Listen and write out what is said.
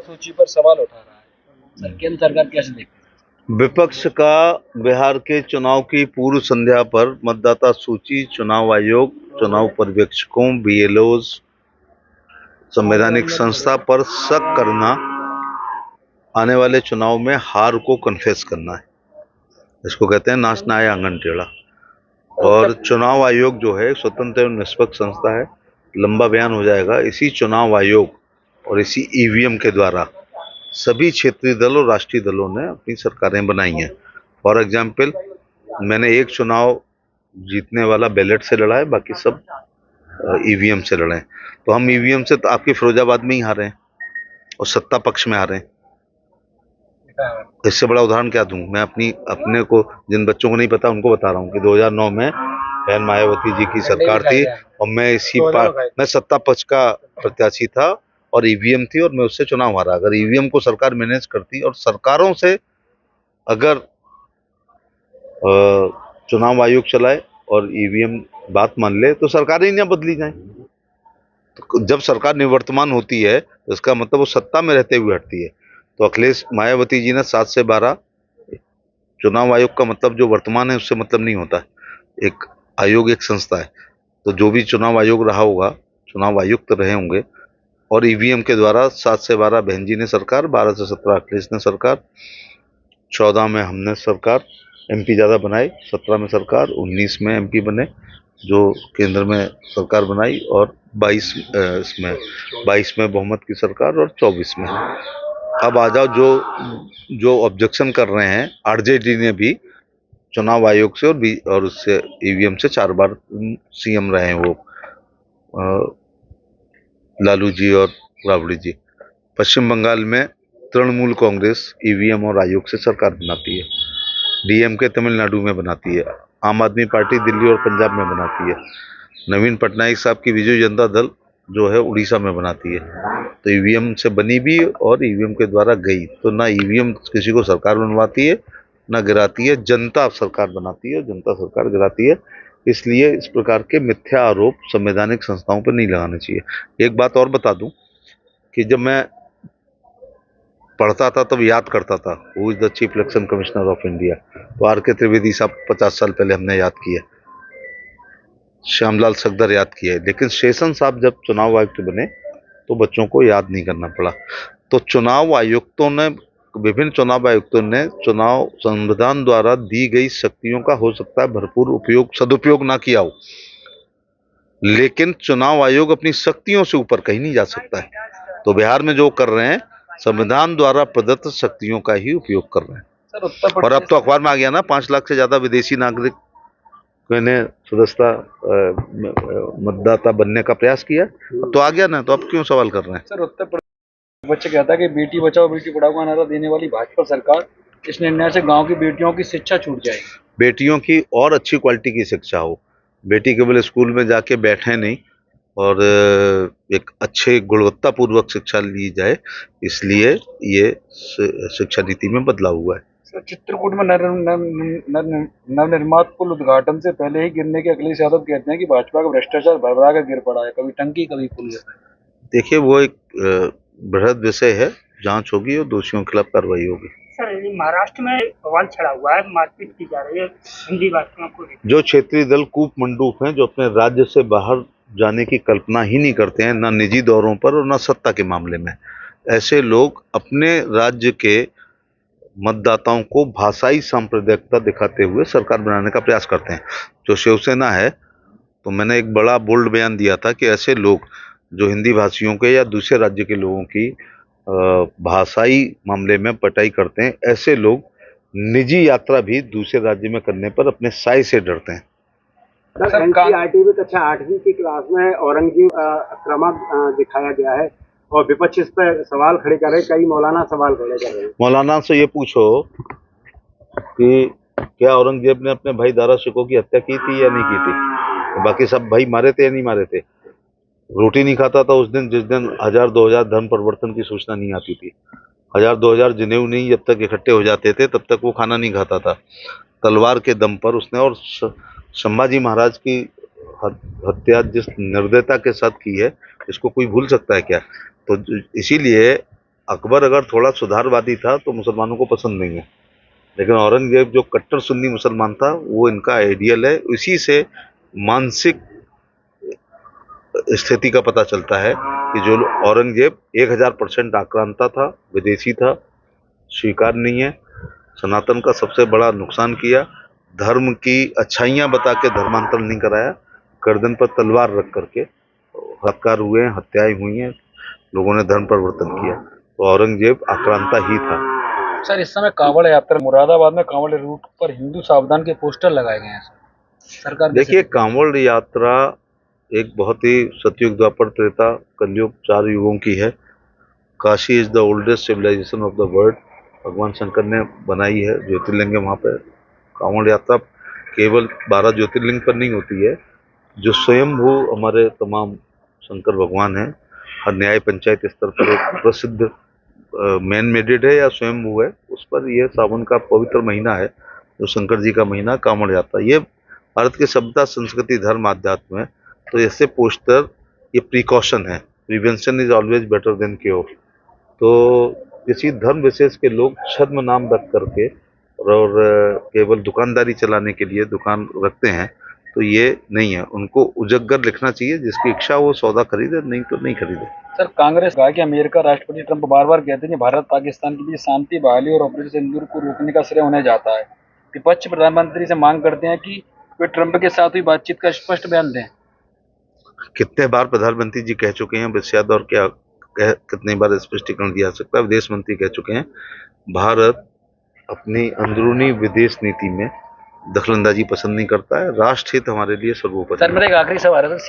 सूची पर सवाल उठा रहा है। सर, केंद्र सरकार कैसे देखती है? विपक्ष का बिहार के चुनाव की पूर्व संध्या पर मतदाता सूची, चुनाव आयोग, चुनाव पर्यवेक्षकों, बीएलओज, संवैधानिक संस्था पर शक करना आने वाले चुनाव में हार को कन्फेस करना है। इसको कहते हैं नाचना आया आंगन टेढ़ा। और चुनाव आयोग जो है स्वतंत्र एवं निष्पक्ष संस्था है। लंबा बयान हो जाएगा। इसी चुनाव आयोग और इसी ईवीएम के द्वारा सभी क्षेत्रीय दल और राष्ट्रीय दलों ने अपनी सरकारें बनाई हैं। फॉर एग्जाम्पल, मैंने एक चुनाव जीतने वाला बैलेट से लड़ा है, बाकी सब ईवीएम से लड़े हैं। तो हम ईवीएम से तो आपकी फिरोजाबाद में ही हारे हैं और सत्ता पक्ष में हारे हैं। इससे बड़ा उदाहरण क्या दूं? मैं अपने को, जिन बच्चों को नहीं पता उनको बता रहा हूं कि 2009 में बहन मायावती जी की सरकार थी और मैं सत्ता पक्ष का प्रत्याशी था और ईवीएम थी और मैं उससे चुनाव हारा। अगर ईवीएम को सरकार मैनेज करती और सरकारों से अगर चुनाव आयोग चलाए और ईवीएम बात मान ले तो सरकारें ही ना बदली जाए। तो जब सरकार निवर्तमान होती है तो इसका मतलब वो सत्ता में रहते हुए हटती है। तो अखिलेश मायावती जी ने 7 से 12, चुनाव आयोग का मतलब जो वर्तमान है उससे मतलब नहीं होता। एक आयोग एक संस्था है। तो जो भी चुनाव आयोग रहा होगा, चुनाव आयुक्त रहे होंगे और ईवीएम के द्वारा 7 से 12 बहन जी ने सरकार, 12 से 17 अखिलेश ने सरकार, 14 में हमने सरकार, एमपी ज्यादा बनाए, 17 में सरकार, 19 में एमपी बने जो केंद्र में सरकार बनाई और 22 में बहुमत की सरकार और 24 में। अब आ जाओ जो ऑब्जेक्शन कर रहे हैं, आरजेडी ने भी चुनाव आयोग से और उससे ईवीएम से 4 बार सीएम रहे हैं वो, लालू जी और राबड़ी जी। पश्चिम बंगाल में तृणमूल कांग्रेस ईवीएम और आयोग से सरकार बनाती है। डीएमके तमिलनाडु में बनाती है। आम आदमी पार्टी दिल्ली और पंजाब में बनाती है। नवीन पटनायक साहब की विजय जनता दल जो है उड़ीसा में बनाती है। तो ईवीएम से बनी भी और ईवीएम के द्वारा गई। तो ना ईवीएम किसी को सरकार बनवाती है ना गिराती है, जनता सरकार बनाती है और जनता सरकार गिराती है। इसलिए इस प्रकार के मिथ्या आरोप संवैधानिक संस्थाओं पर नहीं लगाने चाहिए। एक बात और बता दूं कि जब मैं पढ़ता था तब याद करता था who is the chief election commissioner of India, तो आर के त्रिवेदी साहब 50 साल पहले हमने याद किया, श्यामलाल सगदर याद किया है। लेकिन शेषन साहब जब चुनाव आयुक्त बने तो बच्चों को याद नहीं करना पड़ा। तो विभिन्न चुनाव आयुक्तों ने चुनाव संविधान द्वारा दी गई शक्तियों का हो सकता है भरपूर सदुपयोग ना किया हो, लेकिन चुनाव आयोग अपनी शक्तियों से ऊपर कहीं नहीं जा सकता है। तो बिहार में जो कर रहे हैं संविधान द्वारा प्रदत्त शक्तियों का ही उपयोग कर रहे हैं। और अब तो अखबार में आ गया ना, 5 लाख से ज्यादा विदेशी नागरिक ने सदस्यता मतदाता बनने का प्रयास किया, तो आ गया ना, तो अब क्यों सवाल कर रहे हैं? सर, उत्तर प्रदेश बच्चे कहता है कि बेटी बचाओ बेटी पढ़ाओ का नारा देने वाली भाजपा सरकार, इस निर्णय से गांव की बेटियों की शिक्षा छूट जाएगी। बेटियों की और अच्छी क्वालिटी की शिक्षा हो, बेटी केवल स्कूल में जाके बैठे नहीं और एक अच्छे गुणवत्तापूर्वक शिक्षा ली जाए, इसलिए ये शिक्षा नीति में बदलाव हुआ है। चित्रकूट में नवनिर्मित पुल उद्घाटन से पहले ही गिरने के अखिलेश यादव कहते हैं कि भाजपा का भ्रष्टाचार भरभरा कर गिर पड़ा है, कभी टंकी कभी पुल गिर रहा है। देखिए, वो एक बृहद विषय है, जांच होगी और दोषियों के खिलाफ कार्रवाई होगी। सर, महाराष्ट्र में बवाल छड़ा हुआ है, मारपीट की जा रही है हिंदी भाषियों को। जो क्षेत्रीय दल कूप मंडूक हैं, जो अपने राज्य से बाहर जाने की कल्पना ही नहीं करते हैं, ना निजी दौरों पर और ना सत्ता के मामले में, ऐसे लोग अपने राज्य के मतदाताओं को भाषाई सांप्रदायिकता दिखाते हुए सरकार बनाने का प्रयास करते हैं। जो शिवसेना है, तो मैंने एक बड़ा बोल्ड बयान दिया था कि ऐसे लोग जो हिंदी भाषियों के या दूसरे राज्य के लोगों की भाषाई मामले में पटाई करते हैं, ऐसे लोग निजी यात्रा भी दूसरे राज्य में करने पर अपने साय से डरते हैं। एनसीईआरटी में कक्षा 8वीं की क्लास में औरंगजेब आक्रमक दिखाया गया है और विपक्ष इस पर सवाल खड़े कर रहे हैं, कई मौलाना सवाल खड़े कर रहे हैं। मौलाना से ये पूछो कि क्या औरंगजेब ने अपने भाई दारा शिकोह की हत्या की थी या नहीं की थी? बाकी सब भाई मारे थे या नहीं मारे थे? रोटी नहीं खाता था उस दिन जिस दिन 1000-2000 धर्म परिवर्तन की सूचना नहीं आती थी। 1000-2000 जनेऊ नहीं जब तक इकट्ठे हो जाते थे तब तक वो खाना नहीं खाता था। तलवार के दम पर उसने, और संभाजी महाराज की हत्या जिस निर्दयता के साथ की है, इसको कोई भूल सकता है क्या? तो इसीलिए अकबर अगर थोड़ा सुधारवादी था तो मुसलमानों को पसंद नहीं है, लेकिन औरंगजेब जो कट्टर सुन्नी मुसलमान था वो इनका आइडियल है। इसी से मानसिक स्थिति का पता चलता है कि जो औरंगजेब 1000% आक्रांता था, विदेशी था, स्वीकार नहीं है, सनातन का सबसे बड़ा नुकसान किया, धर्म की अच्छाइयाँ बता के धर्मांतर नहीं कराया, गर्दन पर तलवार रख करके हत्यार हुए हैं, हत्याएं हुई हैं, लोगों ने धर्म परिवर्तन किया। तो औरंगजेब आक्रांता ही था। सर इस समय कांवड़ यात्रा मुरादाबाद में कांवड़ रूट पर हिंदू सावधान के पोस्टर लगाए गए हैं सरकार देखिए, कांवड़ यात्रा एक बहुत ही सतयुग, द्वापर, त्रेता, कलयुग 4 युगों की है। Kashi is the oldest civilization of the world. भगवान शंकर ने बनाई है, ज्योतिर्लिंग है वहाँ पे। कांवड़ यात्रा केवल 12 ज्योतिर्लिंग पर नहीं होती है, जो स्वयंभू हमारे तमाम शंकर भगवान हैं, हर न्याय पंचायत स्तर पर एक प्रसिद्ध मैन मेडेड है या स्वयंभू है, उस पर यह सावन का पवित्र महीना है, जो शंकर जी का महीना, कांवड़ यात्रा। ये भारत की सभ्यता, संस्कृति, धर्म, आध्यात्म है। तो ऐसे पोस्टर ये प्रिकॉशन है, prevention is always better than cure. तो किसी धर्म विशेष के लोग छद्म नाम रख करके और केवल दुकानदारी चलाने के लिए दुकान रखते हैं, तो ये नहीं है। उनको उजग्गर लिखना चाहिए, जिसकी इच्छा वो सौदा खरीदे, नहीं तो नहीं खरीदे। सर कांग्रेस कहा कि अमेरिका राष्ट्रपति ट्रंप बार बार कहते हैं कि भारत पाकिस्तान के बीच शांति बहाली और ऑपरेशन सिंदूर को रोकने का श्रेय उन्हें जाता है। विपक्ष प्रधानमंत्री से मांग करते हैं कि वे ट्रंप के साथ हुई बातचीत का स्पष्ट बयान दें। कितने बार प्रधानमंत्री जी कह चुके हैं, बस याद, और क्या कितने बार स्पष्टीकरण दिया सकता है। विदेश मंत्री कह चुके हैं, भारत अपनी अंदरूनी विदेश नीति में दखलंदाजी पसंद नहीं करता है, राष्ट्र हित हमारे लिए सर्वोपरि है। सर मेरा एक आखिरी सवाल है।